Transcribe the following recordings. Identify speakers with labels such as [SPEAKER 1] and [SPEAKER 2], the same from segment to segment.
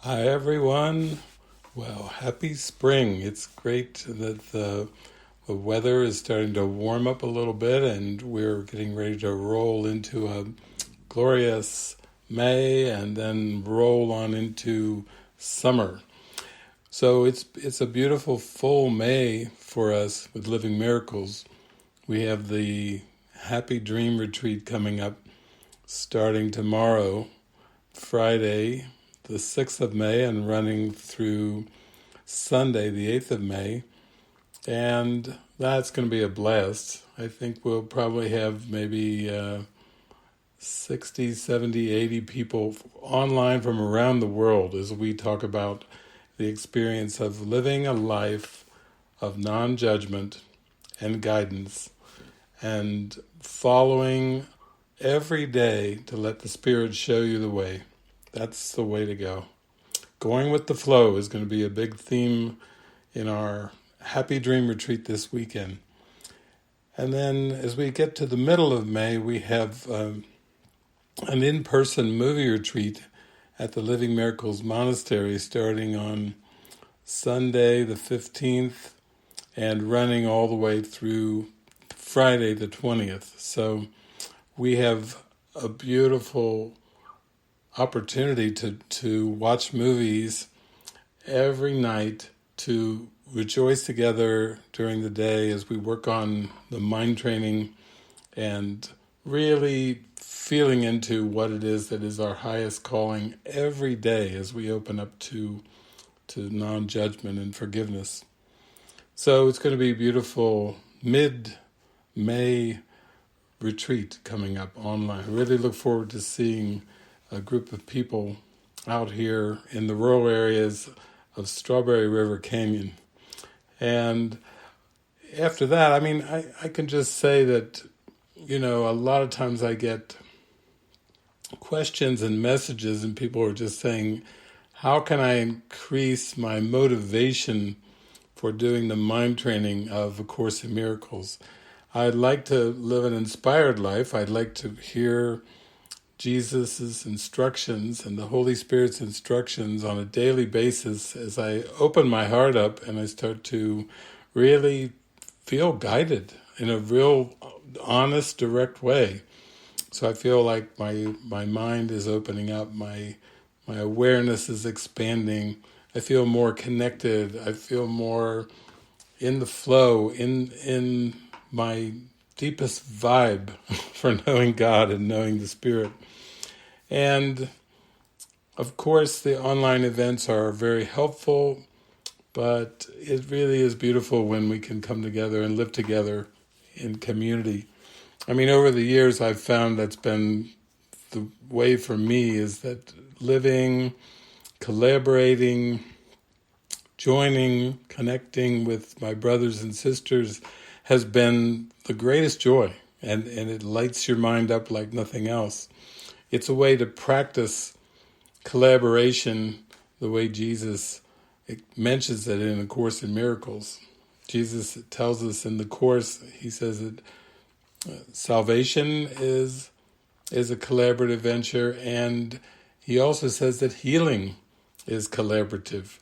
[SPEAKER 1] Hi, everyone. Well, happy spring. It's great that the weather is starting to warm up a little bit, and we're getting ready to roll into a glorious May and then roll on into summer. So it's a beautiful full May for us with Living Miracles. We have the Happy Dream Retreat coming up starting tomorrow, Friday, the 6th of May, and running through Sunday, the 8th of May. And that's going to be a blast. I think we'll probably have maybe 60, 70, 80 people online from around the world as we talk about the experience of living a life of non-judgment and guidance and following every day to let the Spirit show you the way. That's the way to go. Going with the flow is going to be a big theme in our Happy Dream Retreat this weekend. And then as we get to the middle of May, we have an in-person movie retreat at the Living Miracles Monastery starting on Sunday the 15th and running all the way through Friday the 20th. So we have a beautiful opportunity to watch movies every night, to rejoice together during the day as we work on the mind training and really feeling into what it is that is our highest calling every day as we open up to non-judgment and forgiveness. So it's going to be a beautiful mid-May retreat coming up online. I really look forward to seeing a group of people out here in the rural areas of Strawberry River Canyon. And after that, I can just say that, a lot of times I get questions and messages and people are just saying, how can I increase my motivation for doing the mind training of A Course in Miracles? I'd like to live an inspired life. I'd like to hear Jesus' instructions and the Holy Spirit's instructions on a daily basis as I open my heart up and I start to really feel guided in a real honest, direct way. So I feel like my mind is opening up, my awareness is expanding, I feel more connected, I feel more in the flow, in my deepest vibe for knowing God and knowing the Spirit. And of course, the online events are very helpful, but it really is beautiful when we can come together and live together in community. Over the years, I've found that's been the way for me, is that living, collaborating, joining, connecting with my brothers and sisters has been the greatest joy, and it lights your mind up like nothing else. It's a way to practice collaboration the way Jesus mentions it in A Course in Miracles. Jesus tells us in the Course, he says that salvation is a collaborative venture, and he also says that healing is collaborative.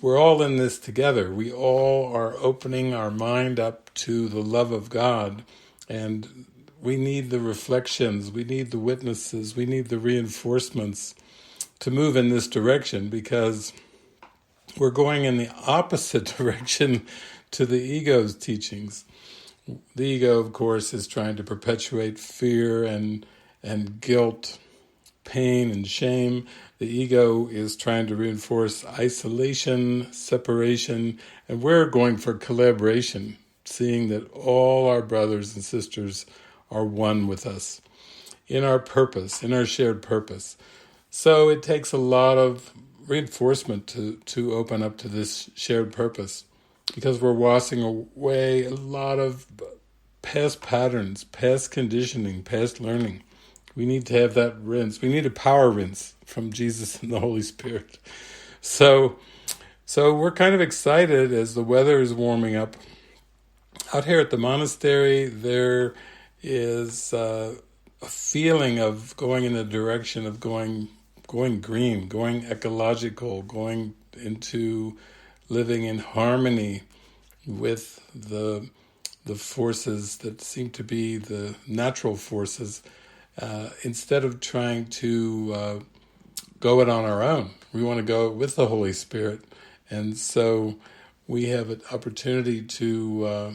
[SPEAKER 1] We're all in this together. We all are opening our mind up to the love of God, and we need the reflections, we need the witnesses, we need the reinforcements to move in this direction, because we're going in the opposite direction to the ego's teachings. The ego, of course, is trying to perpetuate fear and guilt, pain and shame. The ego is trying to reinforce isolation, separation, and we're going for collaboration, seeing that all our brothers and sisters are one with us in our purpose, in our shared purpose. So it takes a lot of reinforcement to open up to this shared purpose, because we're washing away a lot of past patterns, past conditioning, past learning. We need to have that rinse. We need a power rinse from Jesus and the Holy Spirit. So we're kind of excited as the weather is warming up. Out here at the monastery, there is a feeling of going in the direction of going going green, going ecological, going into living in harmony with the forces that seem to be the natural forces, instead of trying to go it on our own. We want to go with the Holy Spirit. And so we have an opportunity to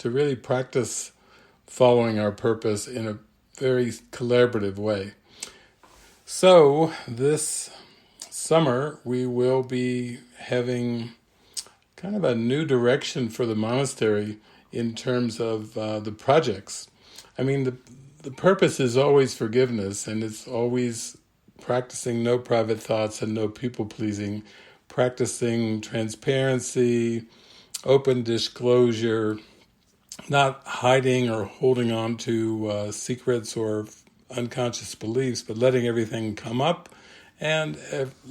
[SPEAKER 1] really practice following our purpose in a very collaborative way. So this summer we will be having kind of a new direction for the monastery in terms of the projects. I mean, the purpose is always forgiveness, and it's always practicing no private thoughts and no people-pleasing, practicing transparency, open disclosure, not hiding or holding on to secrets or unconscious beliefs, but letting everything come up and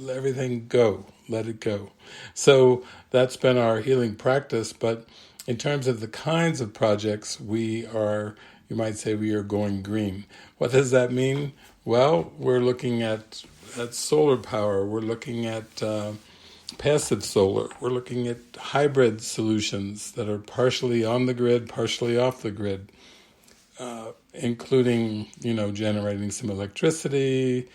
[SPEAKER 1] everything go, let it go. So that's been our healing practice, but in terms of the kinds of projects, we are, you might say, we are going green. What does that mean? Well, we're looking at solar power, we're looking at passive solar, we're looking at hybrid solutions that are partially on the grid, partially off the grid, including, generating some electricity,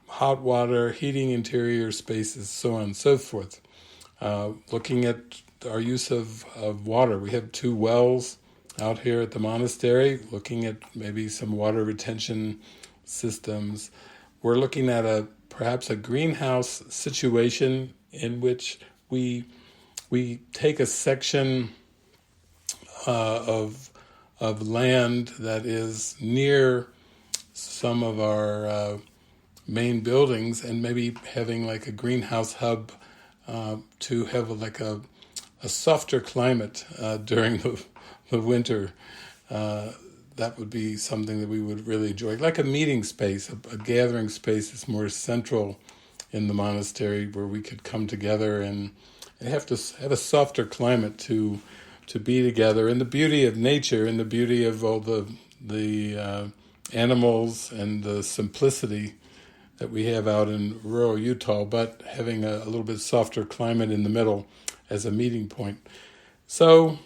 [SPEAKER 1] hot water, heating interior spaces, so on and so forth. Looking at our use of water. We have 2 wells out here at the monastery, looking at maybe some water retention systems. We're looking at perhaps a greenhouse situation in which we take a section of land that is near some of our main buildings, and maybe having like a greenhouse hub to have like a softer climate during the winter. That would be something that we would really enjoy, like a meeting space, a gathering space that's more central in the monastery, where we could come together and have to have a softer climate to be together, in the beauty of nature, in the beauty of all the animals and the simplicity that we have out in rural Utah, but having a little bit softer climate in the middle as a meeting point. So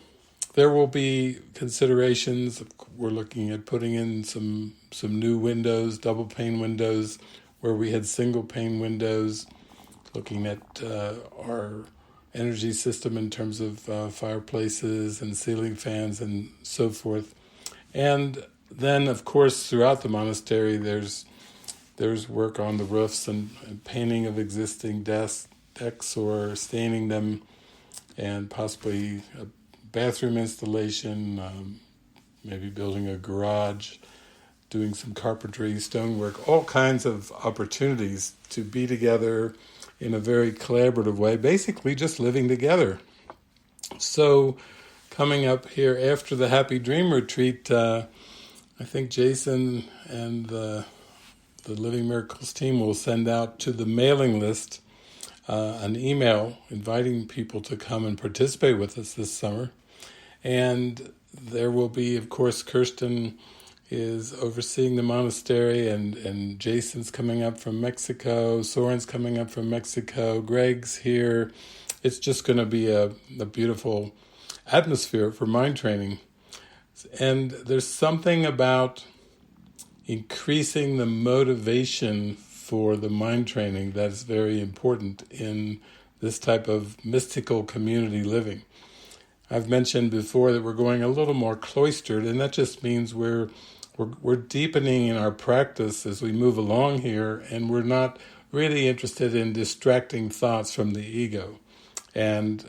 [SPEAKER 1] there will be considerations. We're looking at putting in some new windows, double pane windows, where we had single pane windows, looking at our energy system in terms of fireplaces and ceiling fans and so forth. And then, of course, throughout the monastery, there's work on the roofs and painting of existing decks or staining them, and possibly a bathroom installation, maybe building a garage, doing some carpentry, stonework, all kinds of opportunities to be together in a very collaborative way, basically just living together. So coming up here after the Happy Dream Retreat, I think Jason and the Living Miracles team will send out to the mailing list an email inviting people to come and participate with us this summer. And there will be, of course, Kirsten is overseeing the monastery, and Jason's coming up from Mexico, Soren's coming up from Mexico, Greg's here. It's just going to be a beautiful atmosphere for mind training. And there's something about increasing the motivation for the mind training that's very important in this type of mystical community living. I've mentioned before that we're going a little more cloistered, and that just means we're deepening in our practice as we move along here, and we're not really interested in distracting thoughts from the ego. And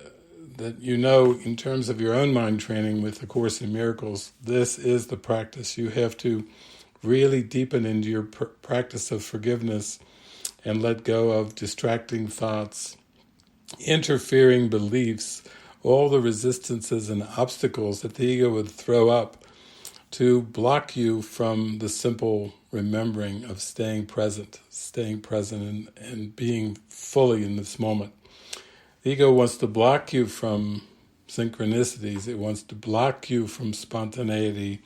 [SPEAKER 1] that, in terms of your own mind training with the Course in Miracles, this is the practice. You have to really deepen into your practice of forgiveness and let go of distracting thoughts, interfering beliefs, all the resistances and obstacles that the ego would throw up to block you from the simple remembering of staying present and being fully in this moment. The ego wants to block you from synchronicities. It wants to block you from spontaneity.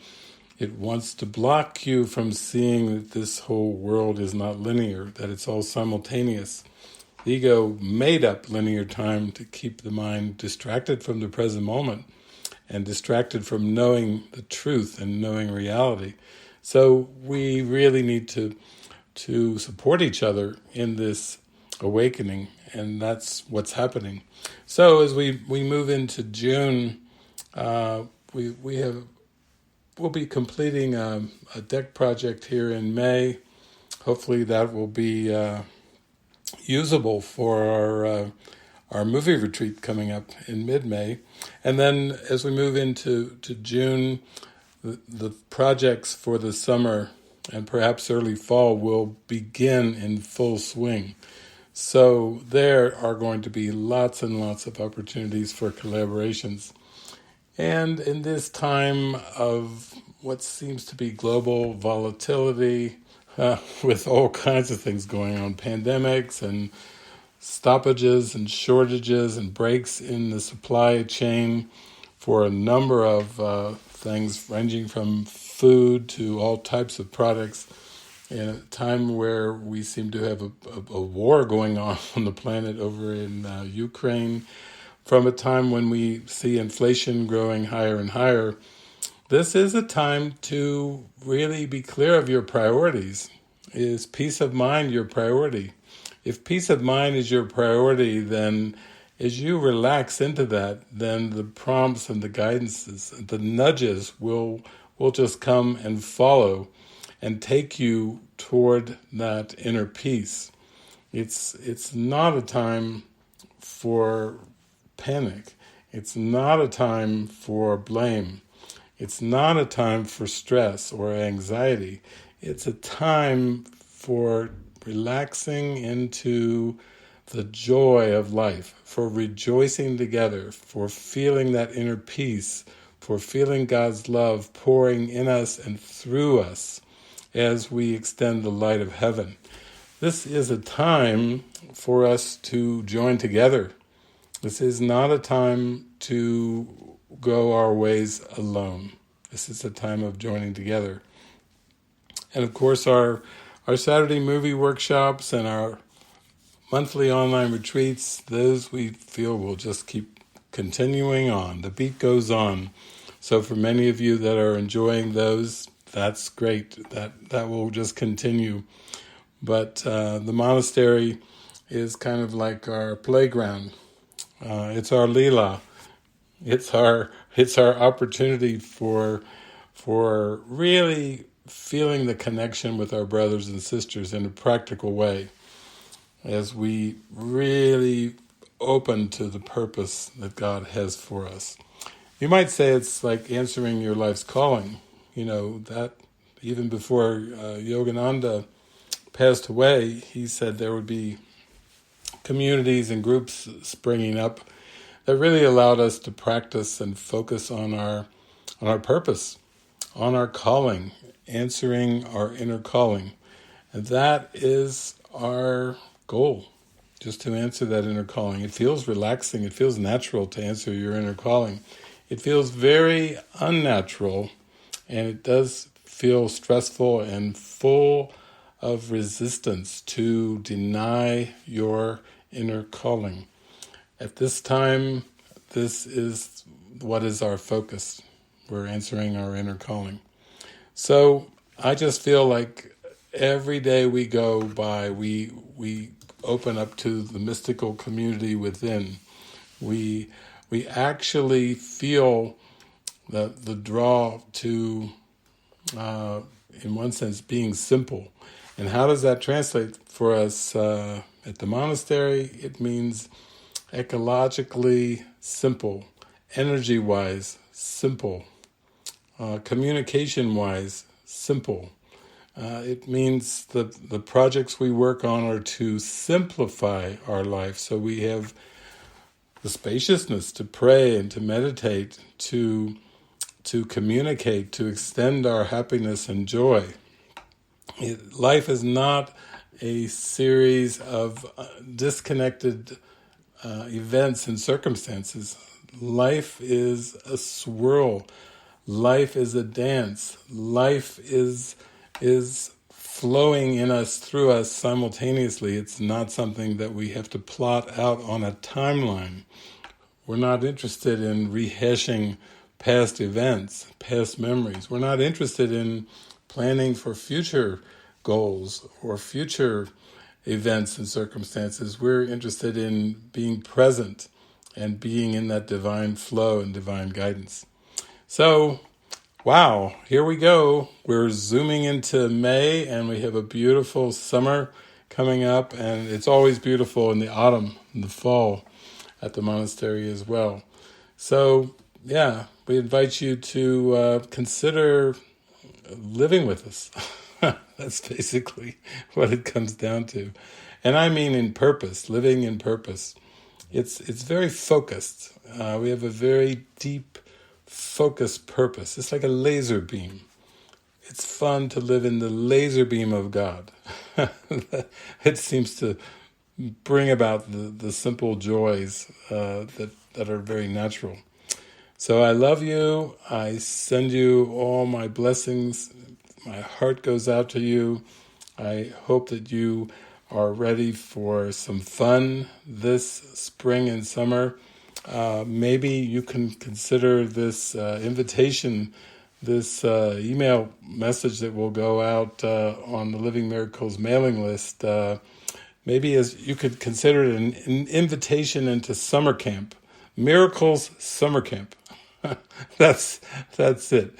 [SPEAKER 1] It wants to block you from seeing that this whole world is not linear, that it's all simultaneous. The ego made up linear time to keep the mind distracted from the present moment and distracted from knowing the truth and knowing reality. So we really need to support each other in this awakening, and that's what's happening. So as we move into June, we'll be completing a deck project here in May. Hopefully that will be usable for our movie retreat coming up in mid-May. And then as we move into June, the projects for the summer and perhaps early fall will begin in full swing. So there are going to be lots and lots of opportunities for collaborations. And in this time of what seems to be global volatility, with all kinds of things going on, pandemics and stoppages and shortages and breaks in the supply chain for a number of things ranging from food to all types of products, in a time where we seem to have a war going on the planet over in Ukraine, from a time when we see inflation growing higher and higher. This is a time to really be clear of your priorities. Is peace of mind your priority? If peace of mind is your priority, then as you relax into that, then the prompts and the guidances, the nudges will just come and follow and take you toward that inner peace. It's not a time for panic. It's not a time for blame. It's not a time for stress or anxiety. It's a time for relaxing into the joy of life, for rejoicing together, for feeling that inner peace, for feeling God's love pouring in us and through us as we extend the light of heaven. This is a time for us to join together. This is not a time to go our ways alone. This is a time of joining together. And of course our Saturday movie workshops and our monthly online retreats, those we feel will just keep continuing on. The beat goes on. So for many of you that are enjoying those, that's great. That will just continue. But the monastery is kind of like our playground. It's our lila. It's our opportunity for really feeling the connection with our brothers and sisters in a practical way, as we really open to the purpose that God has for us. You might say it's like answering your life's calling. That even before Yogananda passed away, he said there would be communities and groups springing up that really allowed us to practice and focus on our purpose, on our calling, answering our inner calling. And that is our goal, just to answer that inner calling. It feels relaxing, it feels natural to answer your inner calling. It feels very unnatural, and it does feel stressful and full of resistance to deny your inner calling. At this time, this is what is our focus. We're answering our inner calling. So I just feel like every day we go by, we open up to the mystical community within. We actually feel the draw to, in one sense, being simple. And how does that translate for us at the monastery? It means ecologically simple, energy-wise simple, communication-wise simple. It means the projects we work on are to simplify our life, so we have the spaciousness to pray and to meditate, to communicate, to extend our happiness and joy. Life is not a series of disconnected events and circumstances. Life is a swirl Life is a dance. Life is flowing in us, through us simultaneously. It's not something that we have to plot out on a timeline. We're not interested in rehashing past events, past memories. We're not interested in planning for future goals or future events and circumstances. We're interested in being present and being in that divine flow and divine guidance. So, wow, here we go. We're zooming into May, and we have a beautiful summer coming up, and it's always beautiful in the autumn and the fall at the monastery as well. So, yeah, we invite you to consider living with us. That's basically what it comes down to. And I mean in purpose, living in purpose. It's very focused. We have a very deep, focused purpose. It's like a laser beam. It's fun to live in the laser beam of God. It seems to bring about the simple joys that are very natural. So I love you. I send you all my blessings. My heart goes out to you. I hope that you are ready for some fun this spring and summer. Maybe you can consider this invitation, this email message that will go out on the Living Miracles mailing list. Maybe as you could consider it an invitation into summer camp, Miracles Summer Camp. That's it.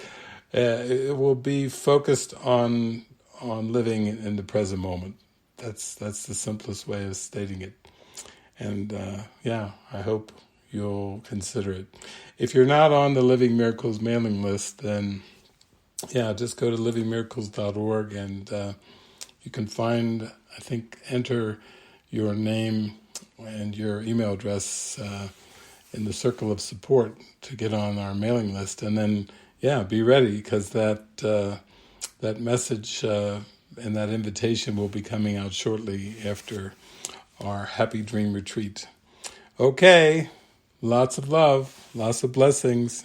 [SPEAKER 1] It will be focused on living in the present moment. That's the simplest way of stating it. And I hope you'll consider it. If you're not on the Living Miracles mailing list, then just go to livingmiracles.org and you can find, enter your name and your email address in the circle of support to get on our mailing list. And then, be ready, because that message and that invitation will be coming out shortly after our Happy Dream Retreat. Okay, lots of love, lots of blessings.